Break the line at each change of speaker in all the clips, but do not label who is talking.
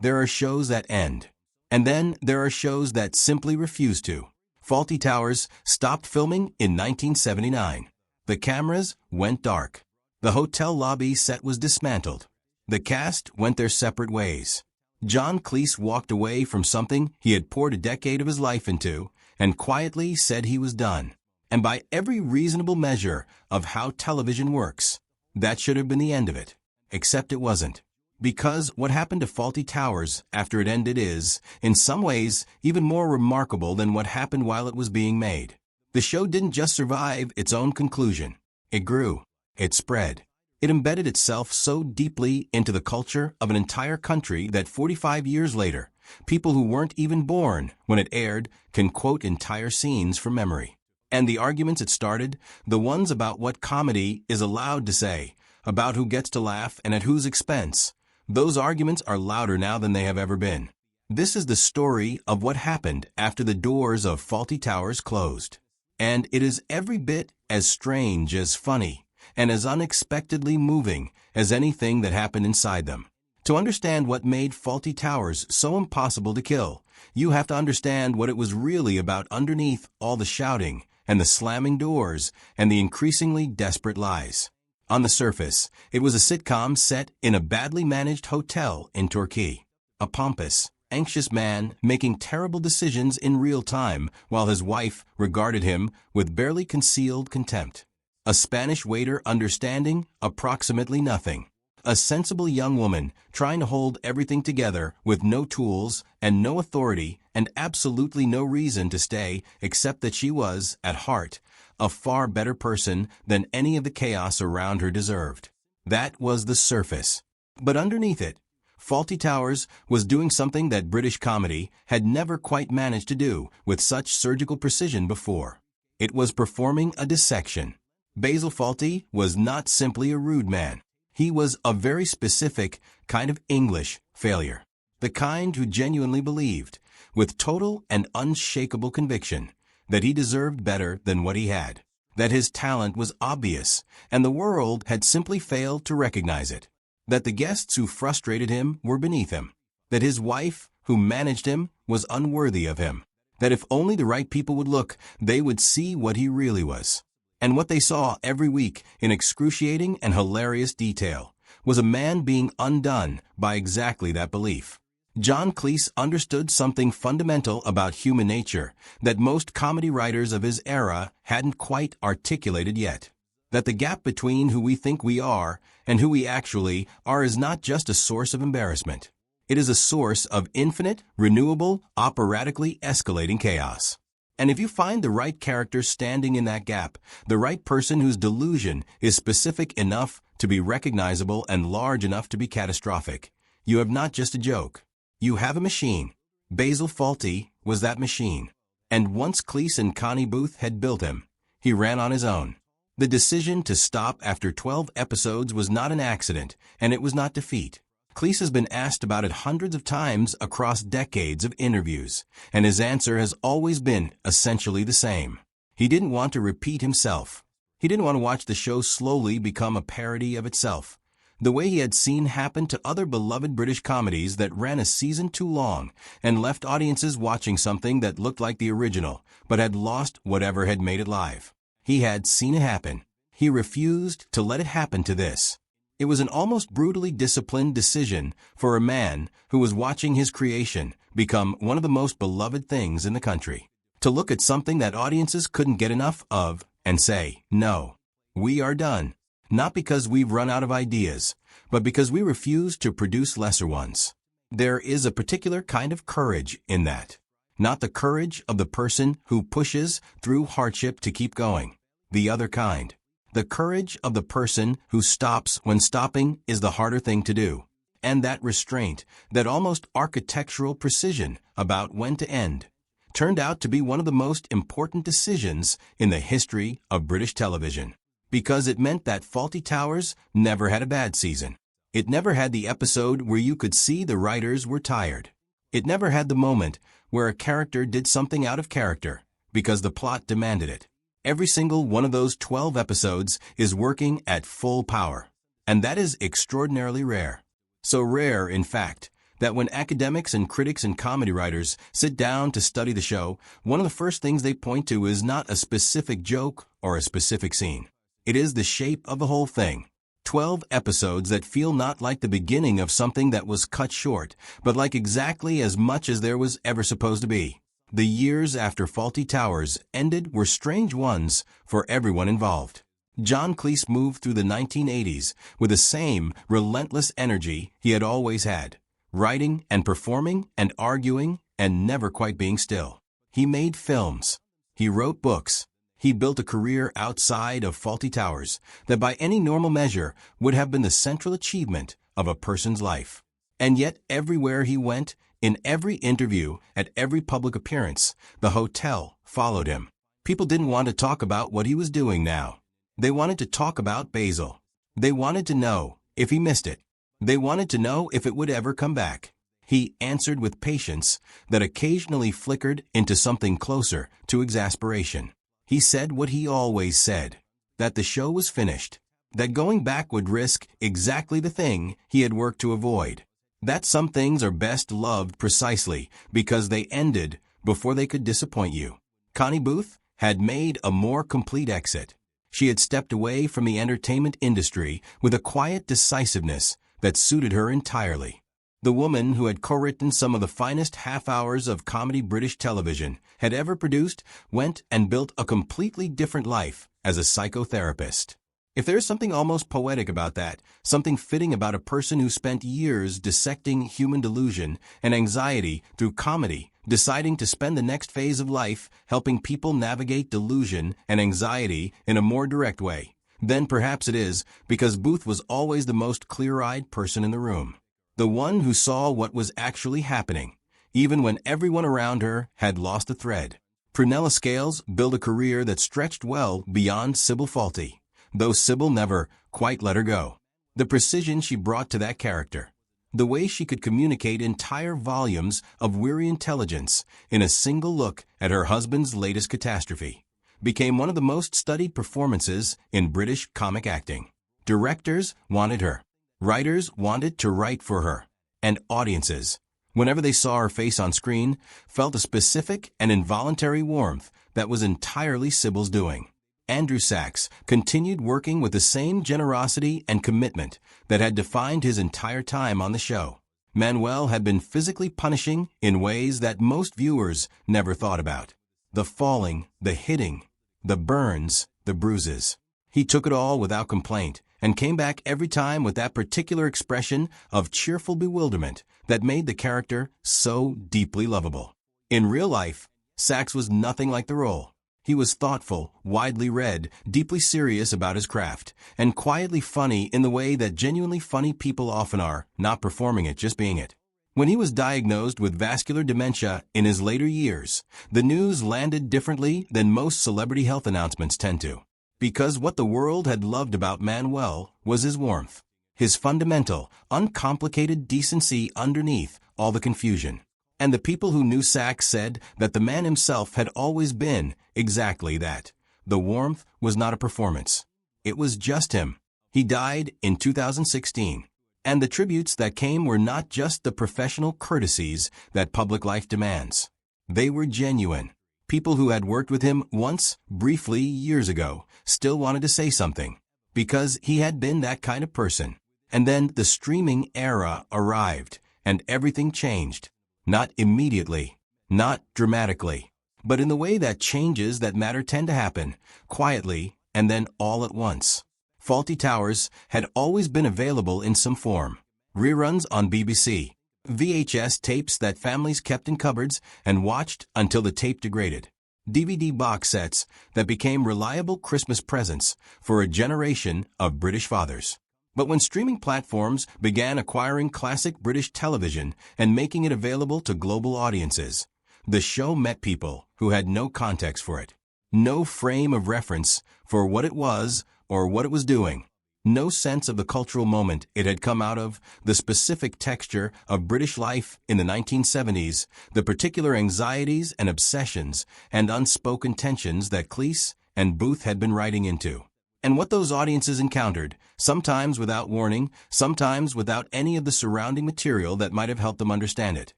There are shows that end. And then there are shows that simply refuse to. Fawlty Towers stopped filming in 1979. The cameras went dark. The hotel lobby set was dismantled. The cast went their separate ways. John Cleese walked away from something he had poured a decade of his life into and quietly said he was done. And by every reasonable measure of how television works, that should have been the end of it. Except it wasn't. Because what happened to Fawlty Towers after it ended is, in some ways, even more remarkable than what happened while it was being made. The show didn't just survive its own conclusion. It grew. It spread. It embedded itself so deeply into the culture of an entire country that 45 years later, people who weren't even born when it aired can quote entire scenes from memory. And the arguments it started, the ones about what comedy is allowed to say, about who gets to laugh and at whose expense, those arguments are louder now than they have ever been. This is the story of what happened after the doors of Fawlty Towers closed. And it is every bit as strange, as funny, and as unexpectedly moving as anything that happened inside them. To understand what made Fawlty Towers so impossible to kill, you have to understand what it was really about underneath all the shouting and the slamming doors and the increasingly desperate lies. On the surface, it was a sitcom set in a badly managed hotel in Turkey. A pompous, anxious man making terrible decisions in real time while his wife regarded him with barely concealed contempt. A Spanish waiter understanding approximately nothing. A sensible young woman trying to hold everything together with no tools and no authority and absolutely no reason to stay except that she was, at heart, a far better person than any of the chaos around her deserved. That was the surface. But underneath it, Fawlty Towers was doing something that British comedy had never quite managed to do with such surgical precision before. It was performing a dissection. Basil Fawlty was not simply a rude man. He was a very specific kind of English failure. The kind who genuinely believed, with total and unshakable conviction, that he deserved better than what he had, that his talent was obvious, and the world had simply failed to recognize it, that the guests who frustrated him were beneath him, that his wife, who managed him, was unworthy of him, that if only the right people would look, they would see what he really was. And what they saw every week in excruciating and hilarious detail was a man being undone by exactly that belief. John Cleese understood something fundamental about human nature that most comedy writers of his era hadn't quite articulated yet. That the gap between who we think we are and who we actually are is not just a source of embarrassment. It is a source of infinite, renewable, operatically escalating chaos. And if you find the right character standing in that gap, the right person whose delusion is specific enough to be recognizable and large enough to be catastrophic, you have not just a joke. You have a machine. Basil Fawlty was that machine. And once Cleese and Connie Booth had built him, he ran on his own. The decision to stop after 12 episodes was not an accident, and it was not defeat. Cleese has been asked about it hundreds of times across decades of interviews, and his answer has always been essentially the same. He didn't want to repeat himself. He didn't want to watch the show slowly become a parody of itself, the way he had seen happen to other beloved British comedies that ran a season too long and left audiences watching something that looked like the original, but had lost whatever had made it live. He had seen it happen. He refused to let it happen to this. It was an almost brutally disciplined decision for a man who was watching his creation become one of the most beloved things in the country. To look at something that audiences couldn't get enough of and say, no, we are done. Not because we've run out of ideas, but because we refuse to produce lesser ones. There is a particular kind of courage in that. Not the courage of the person who pushes through hardship to keep going. The other kind. The courage of the person who stops when stopping is the harder thing to do. And that restraint, that almost architectural precision about when to end, turned out to be one of the most important decisions in the history of British television. Because it meant that Fawlty Towers never had a bad season. It never had the episode where you could see the writers were tired. It never had the moment where a character did something out of character because the plot demanded it. Every single one of those 12 episodes is working at full power. And that is extraordinarily rare. So rare, in fact, that when academics and critics and comedy writers sit down to study the show, one of the first things they point to is not a specific joke or a specific scene. It is the shape of the whole thing. 12 episodes that feel not like the beginning of something that was cut short, but like exactly as much as there was ever supposed to be. The years after Fawlty Towers ended were strange ones for everyone involved. John Cleese moved through the 1980s with the same relentless energy he had always had, writing and performing and arguing and never quite being still. He made films. He wrote books. He built a career outside of Fawlty Towers that by any normal measure would have been the central achievement of a person's life. And yet everywhere he went, in every interview, at every public appearance, the hotel followed him. People didn't want to talk about what he was doing now. They wanted to talk about Basil. They wanted to know if he missed it. They wanted to know if it would ever come back. He answered with patience that occasionally flickered into something closer to exasperation. He said what he always said, that the show was finished, that going back would risk exactly the thing he had worked to avoid, that some things are best loved precisely because they ended before they could disappoint you. Connie Booth had made a more complete exit. She had stepped away from the entertainment industry with a quiet decisiveness that suited her entirely. The woman who had co-written some of the finest half-hours of comedy British television had ever produced went and built a completely different life as a psychotherapist. If there is something almost poetic about that, something fitting about a person who spent years dissecting human delusion and anxiety through comedy, deciding to spend the next phase of life helping people navigate delusion and anxiety in a more direct way, then perhaps it is because Booth was always the most clear-eyed person in the room. The one who saw what was actually happening, even when everyone around her had lost a thread. Prunella Scales built a career that stretched well beyond Sybil Fawlty, though Sybil never quite let her go. The precision she brought to that character, the way she could communicate entire volumes of weary intelligence in a single look at her husband's latest catastrophe, became one of the most studied performances in British comic acting. Directors wanted her. Writers wanted to write for her. And audiences, whenever they saw her face on screen, felt a specific and involuntary warmth that was entirely Sybil's doing. Andrew Sachs continued working with the same generosity and commitment that had defined his entire time on the show. Manuel had been physically punishing in ways that most viewers never thought about. The falling, the hitting, the burns, the bruises. He took it all without complaint and came back every time with that particular expression of cheerful bewilderment that made the character so deeply lovable. In real life, Sachs was nothing like the role. He was thoughtful, widely read, deeply serious about his craft, and quietly funny in the way that genuinely funny people often are, not performing it, just being it. When he was diagnosed with vascular dementia in his later years, the news landed differently than most celebrity health announcements tend to. Because what the world had loved about Manuel was his warmth, his fundamental, uncomplicated decency underneath all the confusion. And the people who knew Sachs said that the man himself had always been exactly that. The warmth was not a performance. It was just him. He died in 2016. And the tributes that came were not just the professional courtesies that public life demands. They were genuine. People who had worked with him once, briefly, years ago, still wanted to say something, because he had been that kind of person. And then the streaming era arrived, and everything changed. Not immediately, not dramatically, but in the way that changes that matter tend to happen, quietly, and then all at once. Fawlty Towers had always been available in some form. Reruns on BBC, VHS tapes that families kept in cupboards and watched until the tape degraded, DVD box sets that became reliable Christmas presents for a generation of British fathers. But when streaming platforms began acquiring classic British television and making it available to global audiences, the show met people who had no context for it, no frame of reference for what it was or what it was doing, no sense of the cultural moment it had come out of, the specific texture of British life in the 1970s, the particular anxieties and obsessions and unspoken tensions that Cleese and Booth had been writing into. And what those audiences encountered, sometimes without warning, sometimes without any of the surrounding material that might have helped them understand it,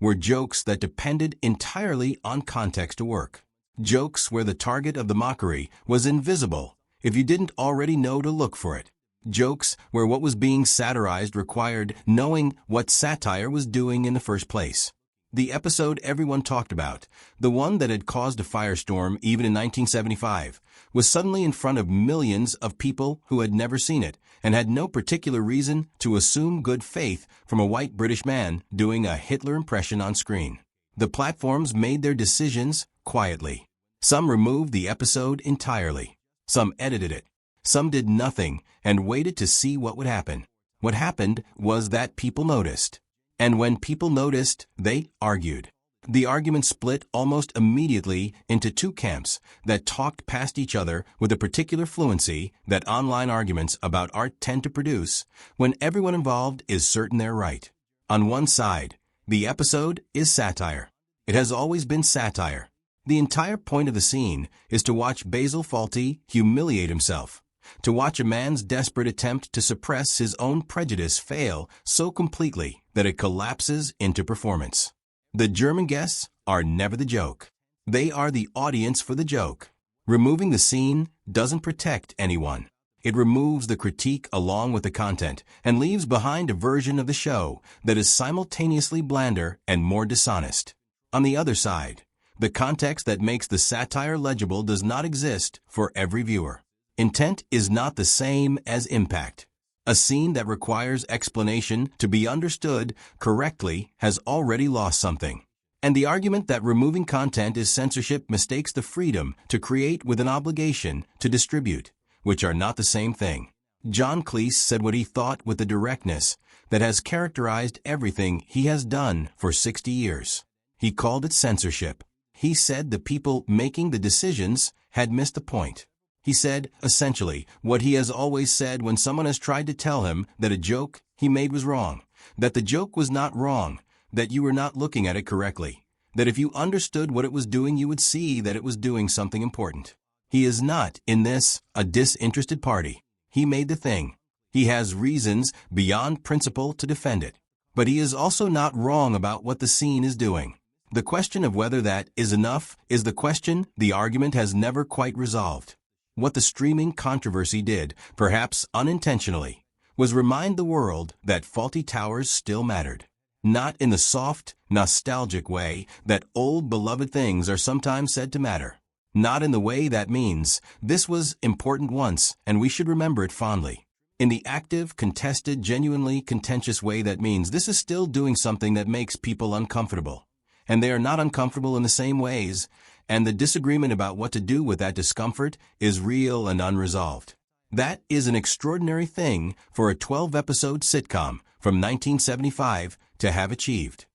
were jokes that depended entirely on context to work. Jokes where the target of the mockery was invisible if you didn't already know to look for it. Jokes where what was being satirized required knowing what satire was doing in the first place. The episode everyone talked about, the one that had caused a firestorm even in 1975, was suddenly in front of millions of people who had never seen it and had no particular reason to assume good faith from a white British man doing a Hitler impression on screen. The platforms made their decisions quietly. Some removed the episode entirely. Some edited it. Some did nothing and waited to see what would happen. What happened was that people noticed. And when people noticed, they argued. The argument split almost immediately into two camps that talked past each other with a particular fluency that online arguments about art tend to produce when everyone involved is certain they're right. On one side, the episode is satire. It has always been satire. The entire point of the scene is to watch Basil Fawlty humiliate himself, to watch a man's desperate attempt to suppress his own prejudice fail so completely that it collapses into performance. The German guests are never the joke. They are the audience for the joke. Removing the scene doesn't protect anyone. It removes the critique along with the content and leaves behind a version of the show that is simultaneously blander and more dishonest. On the other side, the context that makes the satire legible does not exist for every viewer. Intent is not the same as impact. A scene that requires explanation to be understood correctly has already lost something. And the argument that removing content is censorship mistakes the freedom to create with an obligation to distribute, which are not the same thing. John Cleese said what he thought with the directness that has characterized everything he has done for 60 years. He called it censorship. He said the people making the decisions had missed the point. He said, essentially, what he has always said when someone has tried to tell him that a joke he made was wrong, that the joke was not wrong, that you were not looking at it correctly, that if you understood what it was doing, you would see that it was doing something important. He is not, in this, a disinterested party. He made the thing. He has reasons beyond principle to defend it. But he is also not wrong about what the scene is doing. The question of whether that is enough is the question the argument has never quite resolved. What the streaming controversy did, perhaps unintentionally, was remind the world that Fawlty Towers still mattered. Not in the soft, nostalgic way that old beloved things are sometimes said to matter. Not in the way that means this was important once and we should remember it fondly. In the active, contested, genuinely contentious way that means this is still doing something that makes people uncomfortable. And they are not uncomfortable in the same ways, and the disagreement about what to do with that discomfort is real and unresolved. That is an extraordinary thing for a 12-episode sitcom from 1975 to have achieved.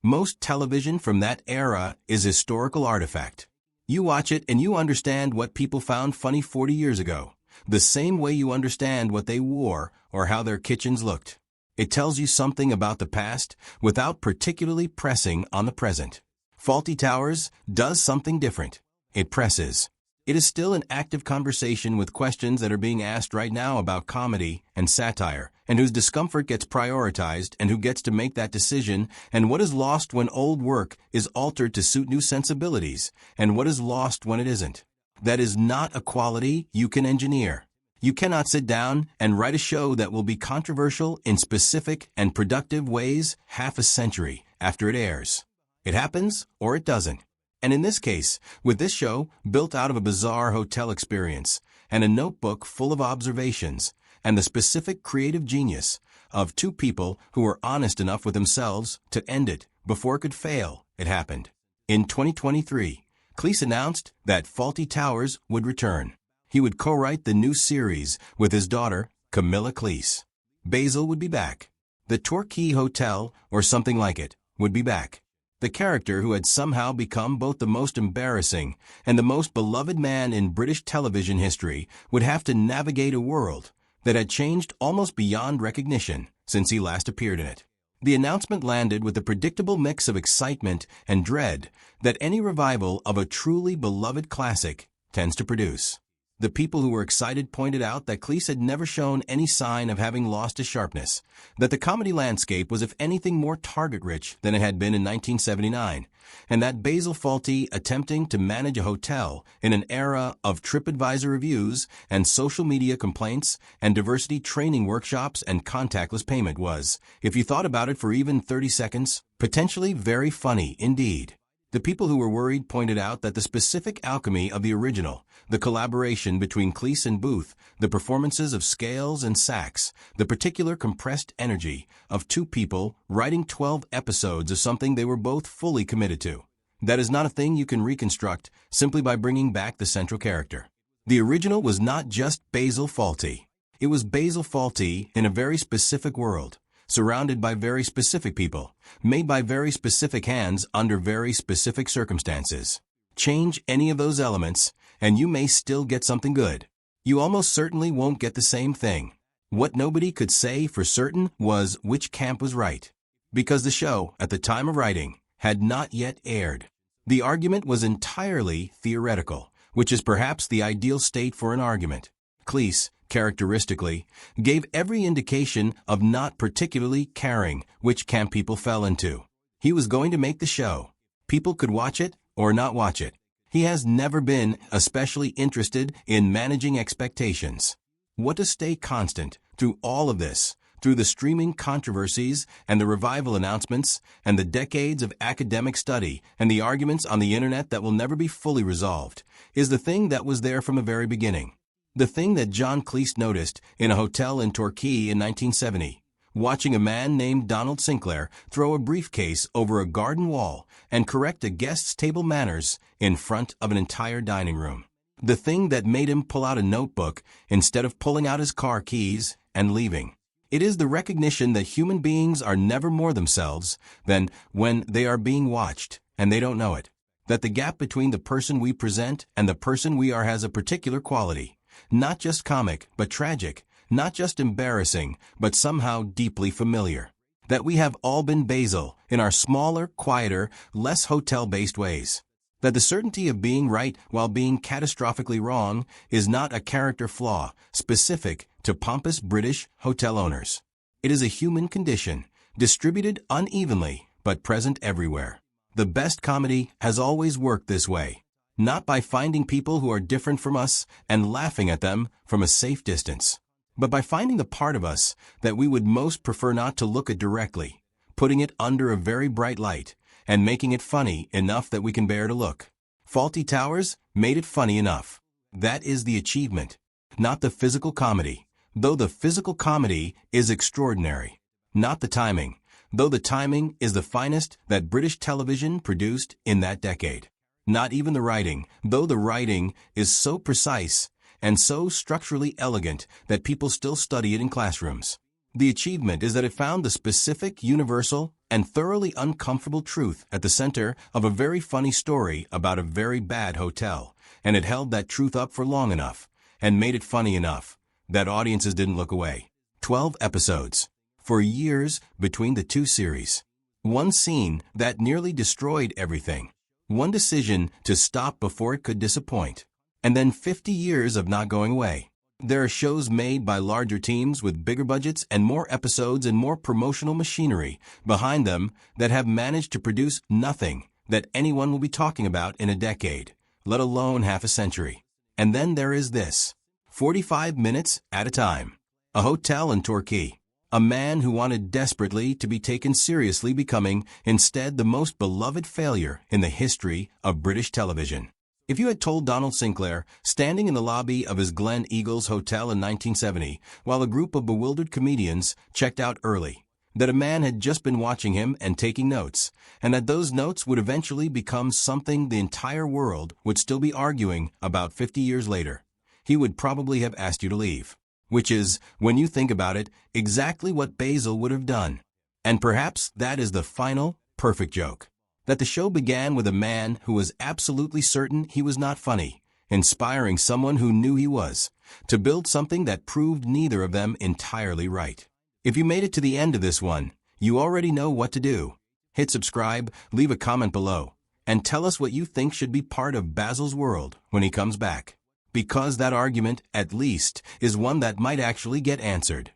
Most television from that era is historical artifact. You watch it and you understand what people found funny 40 years ago, the same way you understand what they wore or how their kitchens looked. It tells you something about the past without particularly pressing on the present. Fawlty Towers does something different. It presses. It is still an active conversation with questions that are being asked right now about comedy and satire, and whose discomfort gets prioritized and who gets to make that decision, and what is lost when old work is altered to suit new sensibilities, and what is lost when it isn't. That is not a quality you can engineer. You cannot sit down and write a show that will be controversial in specific and productive ways half a century after it airs. It happens or it doesn't. And in this case, with this show built out of a bizarre hotel experience and a notebook full of observations and the specific creative genius of two people who were honest enough with themselves to end it before it could fail, it happened. In 2023, Cleese announced that Fawlty Towers would return. He would co-write the new series with his daughter, Camilla Cleese. Basil would be back. The Torquay Hotel, or something like it, would be back. The character who had somehow become both the most embarrassing and the most beloved man in British television history would have to navigate a world that had changed almost beyond recognition since he last appeared in it. The announcement landed with the predictable mix of excitement and dread that any revival of a truly beloved classic tends to produce. The people who were excited pointed out that Cleese had never shown any sign of having lost his sharpness, that the comedy landscape was if anything more target-rich than it had been in 1979, and that Basil Fawlty, attempting to manage a hotel in an era of TripAdvisor reviews and social media complaints and diversity training workshops and contactless payment was, if you thought about it for even 30 seconds, potentially very funny indeed. The people who were worried pointed out that the specific alchemy of the original, the collaboration between Cleese and Booth, the performances of Scales and Sachs, the particular compressed energy of two people writing 12 episodes of something they were both fully committed to. That is not a thing you can reconstruct simply by bringing back the central character. The original was not just Basil Fawlty. It was Basil Fawlty in a very specific world, surrounded by very specific people, made by very specific hands under very specific circumstances. Change any of those elements, and you may still get something good. You almost certainly won't get the same thing. What nobody could say for certain was which camp was right, because the show, at the time of writing, had not yet aired. The argument was entirely theoretical, which is perhaps the ideal state for an argument. Cleese, characteristically, gave every indication of not particularly caring which camp people fell into. He was going to make the show. People could watch it or not watch it. He has never been especially interested in managing expectations. What to stay constant through all of this, through the streaming controversies and the revival announcements and the decades of academic study and the arguments on the internet that will never be fully resolved, is the thing that was there from the very beginning. The thing that John Cleese noticed in a hotel in Torquay in 1970, watching a man named Donald Sinclair throw a briefcase over a garden wall and correct a guest's table manners in front of an entire dining room. The thing that made him pull out a notebook instead of pulling out his car keys and leaving. It is the recognition that human beings are never more themselves than when they are being watched and they don't know it. That the gap between the person we present and the person we are has a particular quality. Not just comic, but tragic, not just embarrassing, but somehow deeply familiar. That we have all been Basil in our smaller, quieter, less hotel-based ways. That the certainty of being right while being catastrophically wrong is not a character flaw specific to pompous British hotel owners. It is a human condition, distributed unevenly, but present everywhere. The best comedy has always worked this way. Not by finding people who are different from us and laughing at them from a safe distance, but by finding the part of us that we would most prefer not to look at directly, putting it under a very bright light, and making it funny enough that we can bear to look. Fawlty Towers made it funny enough. That is the achievement, not the physical comedy, though the physical comedy is extraordinary. Not the timing, though the timing is the finest that British television produced in that decade. Not even the writing, though the writing is so precise and so structurally elegant that people still study it in classrooms. The achievement is that it found the specific, universal, and thoroughly uncomfortable truth at the center of a very funny story about a very bad hotel, and it held that truth up for long enough, and made it funny enough, that audiences didn't look away. 12 episodes. For years between the two series. One scene that nearly destroyed everything. One decision to stop before it could disappoint. And then 50 years of not going away. There are shows made by larger teams with bigger budgets and more episodes and more promotional machinery behind them that have managed to produce nothing that anyone will be talking about in a decade, let alone half a century. And then there is this. 45 minutes at a time. A hotel in Torquay. A man who wanted desperately to be taken seriously becoming, instead, the most beloved failure in the history of British television. If you had told Donald Sinclair, standing in the lobby of his Glen Eagles Hotel in 1970, while a group of bewildered comedians checked out early, that a man had just been watching him and taking notes, and that those notes would eventually become something the entire world would still be arguing about 50 years later, he would probably have asked you to leave. Which is, when you think about it, exactly what Basil would have done. And perhaps that is the final, perfect joke. That the show began with a man who was absolutely certain he was not funny, inspiring someone who knew he was, to build something that proved neither of them entirely right. If you made it to the end of this one, you already know what to do. Hit subscribe, leave a comment below, and tell us what you think should be part of Basil's world when he comes back. because that argument, at least, is one that might actually get answered.